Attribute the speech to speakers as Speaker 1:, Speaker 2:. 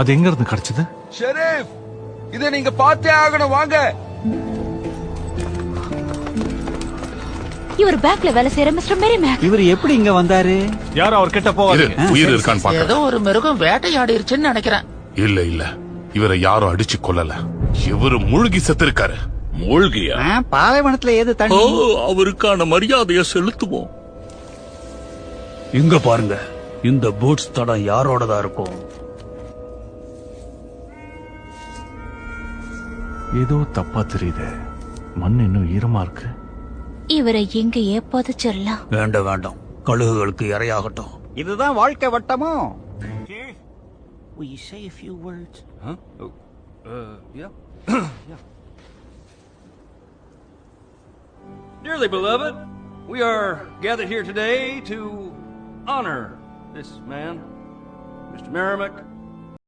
Speaker 1: அது எங்க இருந்து கிடைச்சது?
Speaker 2: ஷெரீஃப், இத நீங்க பார்த்தே ஆகணும், வாங்க.
Speaker 3: இவர் பேங்க்ல வேலை செய்யற மிஸ்டர் மேரிமேக்.
Speaker 4: இவர் எப்படி இங்க வந்தாரு?
Speaker 1: யாரும் அவர் கிட்ட போவாதீங்க.
Speaker 5: உயிர் இருக்கான்னு பாக்க.
Speaker 6: ஏதோ ஒரு மிருகம் வேட்டையாடிருச்சுன்னு நினைக்கிறேன்.
Speaker 5: இல்ல இவரை யாரும் அடிச்சு கொல்லல. இவரு மூழ்கி செத்திருக்காரு.
Speaker 7: மூழ்கியா?
Speaker 4: பாலைவனத்துல ஏது தண்ணி?
Speaker 7: அவருக்கான மரியாதையை செலுத்துவோம்.
Speaker 8: இங்க பாருங்க, இந்த பூட்ஸ் தடம் யாரோடதா இருக்கும்?
Speaker 1: ஏதோ தப்பா தெரியுது. மண் இன்னும் ஈரமா இருக்கு.
Speaker 3: இவரை எங்கேயே புதைச்சிடலாம்.
Speaker 8: வேண்டாம், கழுகுகளுக்கு இரையாகட்டும்.
Speaker 4: இதுதான் வாழ்க்கை வட்டமோ?
Speaker 6: Will you say a few words?
Speaker 2: Huh? Oh, yeah. Yeah.
Speaker 9: Dearly beloved, we are gathered here today to honor this man, Mr. Merrimack,